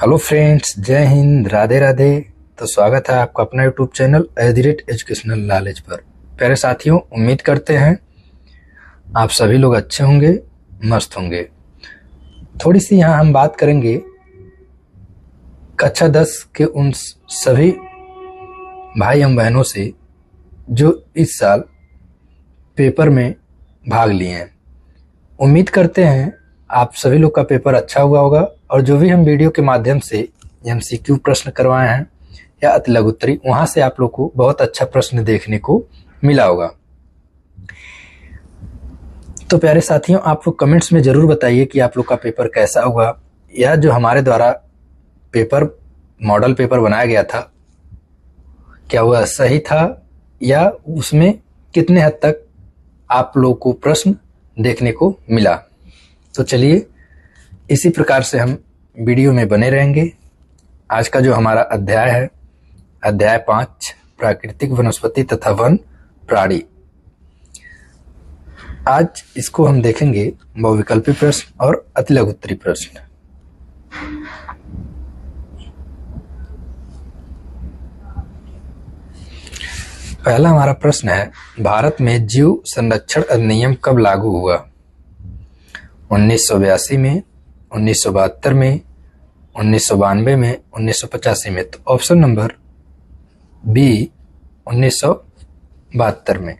Hello friends, जय हिंद, राधे राधे। तो स्वागत है आपका अपना यूट्यूब चैनल एजुकेशनल नॉलेज पर। प्यारे साथियों, उम्मीद करते हैं आप सभी लोग अच्छे होंगे, मस्त होंगे। थोड़ी सी यहाँ हम बात करेंगे कक्षा 10 के उन सभी भाई एवं बहनों से जो इस साल पेपर में भाग लिए हैं। उम्मीद करते हैं आप सभी लोग का पेपर अच्छा हुआ होगा और जो भी हम वीडियो के माध्यम से एमसीक्यू प्रश्न करवाए हैं या अति लघुत्तरी, वहां से आप लोग को बहुत अच्छा प्रश्न देखने को मिला होगा। तो प्यारे साथियों, आप लोग कमेंट्स में जरूर बताइए कि आप लोग का पेपर कैसा हुआ, या जो हमारे द्वारा पेपर मॉडल पेपर बनाया गया था क्या वह सही था, या उसमें कितने हद तक आप लोग को प्रश्न देखने को मिला। तो चलिए इसी प्रकार से हम वीडियो में बने रहेंगे। आज का जो हमारा अध्याय है, अध्याय 5, प्राकृतिक वनस्पति तथा वन प्राणी। आज इसको हम देखेंगे बहुविकल्पी प्रश्न और अति लघुत्तरी प्रश्न। पहला हमारा प्रश्न है, भारत में जीव संरक्षण अधिनियम कब लागू हुआ? 1982 में, 1972 में, 1992 में, 1985 में। तो ऑप्शन नंबर बी 1972 में।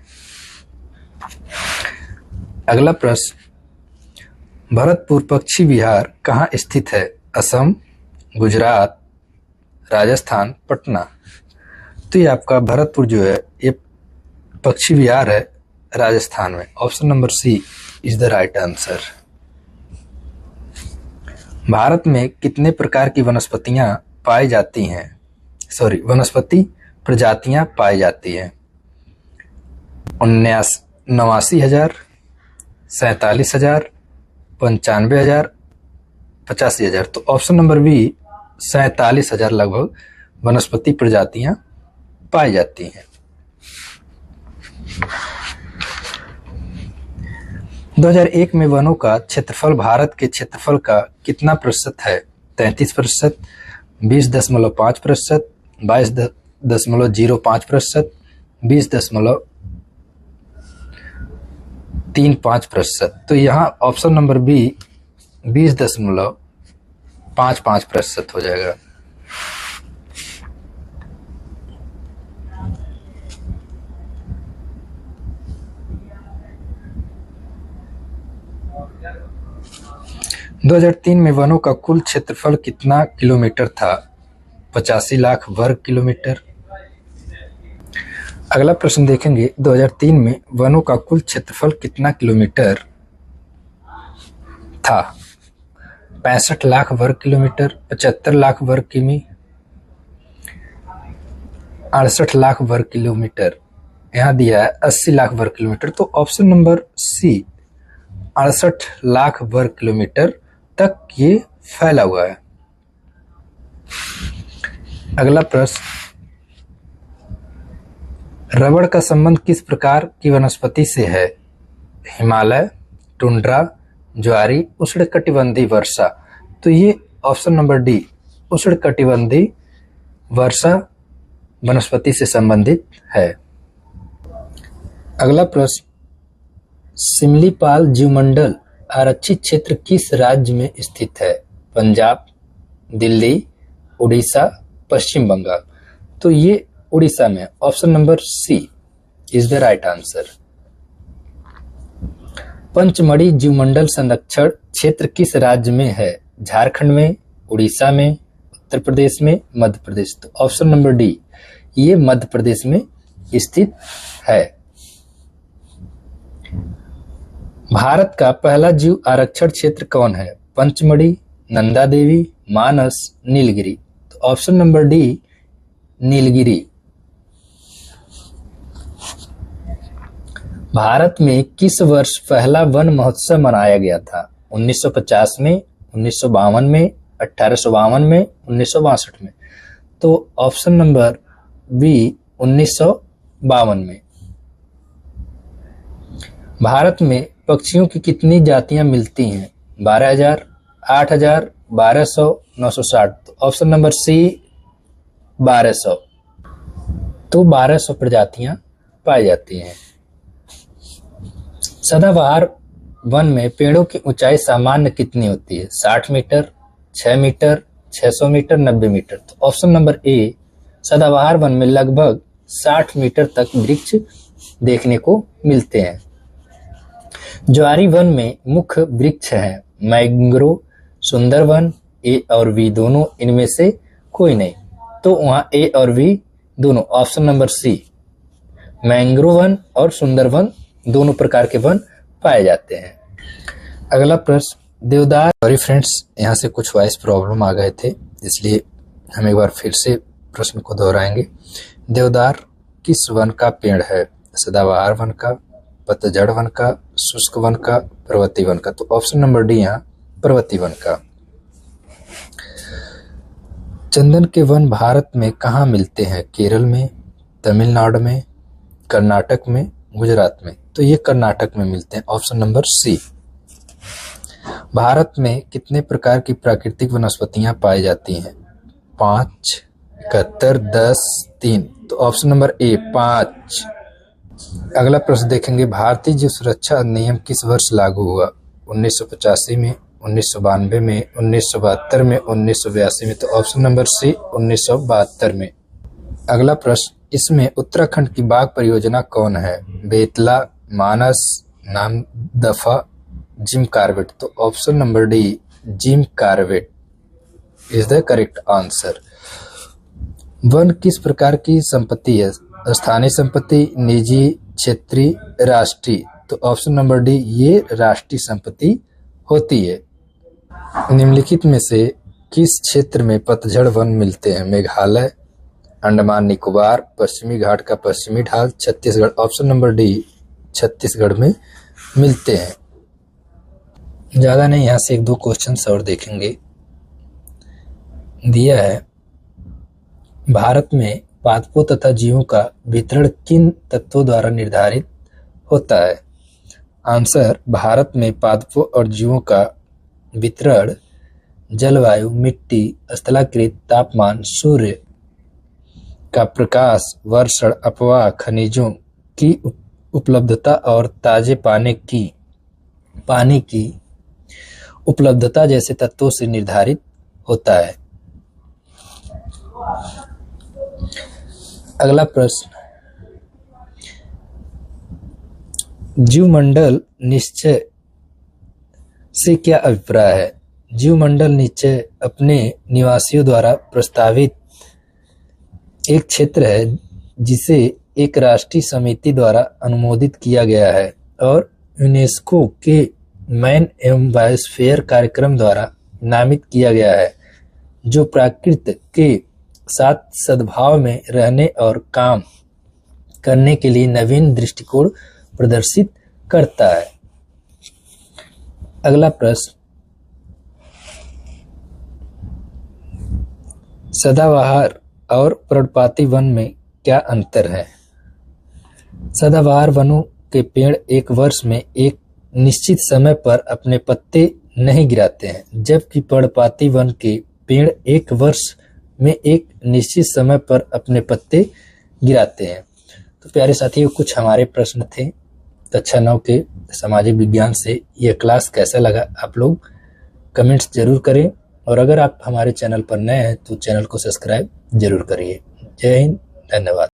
अगला प्रश्न, भरतपुर पक्षी विहार कहाँ स्थित है? असम, गुजरात, राजस्थान, पटना। तो ये आपका भरतपुर जो है ये पक्षी विहार है राजस्थान में। Option number C is the right answer. Bharat में कितने प्रकार की वनस्पति प्रजातियां पाई जाती हैं? 89,000, 47,000, 95,000, 85,000। तो ऑप्शन नंबर बी 47,000 लगभग वनस्पति प्रजातियां पाई जाती हैं। 2001 में वनों का क्षेत्रफल भारत के क्षेत्रफल का कितना प्रतिशत है? 33%, 20.5%, 22.05%, 20.35%। तो यहाँ ऑप्शन नंबर बी 20.55% हो जाएगा। – 2003 में वनों का कुल क्षेत्रफल कितना किलोमीटर था? 85 लाख वर्ग किलोमीटर। अगला प्रश्न देखेंगे, 2003 में वनों का कुल क्षेत्रफल कितना किलोमीटर था? 65 लाख वर्ग किलोमीटर, 75 लाख वर्ग किमी, 68 लाख वर्ग किलोमीटर। यहाँ दिया है 80 लाख वर्ग किलोमीटर। तो ऑप्शन नंबर सी 68 लाख वर्ग किलोमीटर तक ये फैला हुआ है। अगला प्रश्न, रबड़ का संबंध किस प्रकार की वनस्पति से है? हिमालय, टुंड्रा, ज्वारी, उष्णकटिबंधीय वर्षा। तो ये ऑप्शन नंबर डी उष्णकटिबंधीय वर्षा वनस्पति से संबंधित है। अगला प्रश्न, सिमलीपाल जीवमंडल आरक्षित क्षेत्र किस राज्य में स्थित है? पंजाब, दिल्ली, उड़ीसा, पश्चिम बंगाल। तो ये उड़ीसा में। Option number C is the right answer. Pachmarhi जीवमंडल संरक्षण क्षेत्र किस राज्य में है? झारखंड में, उड़ीसा में, उत्तर प्रदेश में, मध्य प्रदेश। तो ऑप्शन नंबर डी ये मध्य प्रदेश में स्थित है। भारत का पहला जीव आरक्षण क्षेत्र कौन है? पंचमढ़ी, नंदा देवी, मानस, नीलगिरी। तो option number D Nilgiri. Bharat में किस वर्ष पहला वन महोत्सव मनाया गया था? 1950 में, 1952 में, 1852 में, 1962 में। तो ऑप्शन नंबर बी 1952 में। भारत में पक्षियों की कितनी जातियां मिलती हैं? 12,000, 8,000, 1200, 960। तो ऑप्शन नंबर सी 1200। तो 1200 प्रजातियां पाई जाती हैं। सदाबहार वन में पेड़ों की ऊंचाई सामान्य कितनी होती है? 60 मीटर, 6 मीटर, 600 मीटर, 90 मीटर। तो ऑप्शन नंबर ए सदाबहार वन में लगभग 60 मीटर तक वृक्ष देखने को मिलते हैं। ज्वारी वन में मुख्य वृक्ष हैं मैंग्रोव, सुंदरवन, ए और बी दोनों, इनमें से कोई नहीं। तो वहां ए और बी दोनों, ऑप्शन नंबर सी मैंग्रोव वन और सुंदरवन दोनों प्रकार के वन पाए जाते हैं। अगला प्रश्न, देवदार। सॉरी फ्रेंड्स, यहाँ से कुछ वॉइस प्रॉब्लम आ गए थे, इसलिए हम एक बार फिर से प्रश्न को दोहराएंगे। देवदार किस वन का पेड़ है? सदाबहार वन का, पतझड़ वन का, शुष्क वन का, पर्वतीय वन का। तो ऑप्शन नंबर डी यहाँ पर्वतीय वन का। चंदन के वन भारत में कहाँ मिलते हैं? केरल में, तमिलनाडु में, कर्नाटक में, गुजरात में। तो ये कर्नाटक में मिलते हैं, ऑप्शन नंबर सी। भारत में कितने प्रकार की प्राकृतिक वनस्पतियां पाई जाती हैं? 5, 71, 10, 3। तो ऑप्शन नंबर ए 5। अगला प्रश्न देखेंगे, भारतीय जीव सुरक्षा अधिनियम किस वर्ष लागू हुआ? 1985 में, 1992 में, 1972 में, 1982 में। तो ऑप्शन नंबर सी 1972 में। अगला प्रश्न, इसमें उत्तराखंड की बाघ परियोजना कौन है? बेतला, मानस, नामदफा, जिम कॉर्बेट। तो option number D Jim Corbett is the correct answer. One किस प्रकार की संपत्ति है? स्थानीय संपत्ति, निजी, क्षेत्रीय, राष्ट्रीय। तो ऑप्शन नंबर डी ये राष्ट्रीय संपत्ति होती है। निम्नलिखित में से किस क्षेत्र में पतझड़ वन मिलते हैं? मेघालय, अंडमान निकोबार, पश्चिमी घाट का पश्चिमी ढाल, Chhattisgarh. Option number D Chhattisgarh में मिलते हैं। ज्यादा नहीं, यहाँ से 1-2 क्वेश्चन और देखेंगे। दिया है, भारत में पादपों तथा जीवों का वितरण किन तत्वों द्वारा निर्धारित होता है? आंसर, भारत में पादपों और जीवों का वितरण जलवायु, मिट्टी, स्थलाकृत तापमान, सूर्य का प्रकाश, वर्षण, अपवाह, खनिजों की उपलब्धता और ताजे पानी की उपलब्धता जैसे तत्वों से निर्धारित होता है। अगला प्रश्न, जीवमंडल निश्चय से क्या अभिप्राय है? जीवमंडल निश्चय अपने निवासियों द्वारा प्रस्तावित एक क्षेत्र है जिसे एक राष्ट्रीय समिति द्वारा अनुमोदित किया गया है और यूनेस्को के मैन एवं बायोस्फीयर कार्यक्रम द्वारा नामित किया गया है, जो प्रकृति के साथ सद्भाव में रहने और काम करने के लिए नवीन दृष्टिकोण प्रदर्शित करता है। अगला प्रश्न, सदाबहार और पर्णपाती वन में क्या अंतर है? सदाबहार वनों के पेड़ एक वर्ष में एक निश्चित समय पर अपने पत्ते नहीं गिराते हैं, जबकि पर्णपाती वन के पेड़ एक वर्ष में एक निश्चित समय पर अपने पत्ते गिराते हैं। तो प्यारे साथियों, कुछ हमारे प्रश्न थे कक्षा 9 के सामाजिक विज्ञान से। यह क्लास कैसा लगा आप लोग कमेंट्स जरूर करें, और अगर आप हमारे चैनल पर नए हैं तो चैनल को सब्सक्राइब जरूर करिए। जय हिंद, धन्यवाद।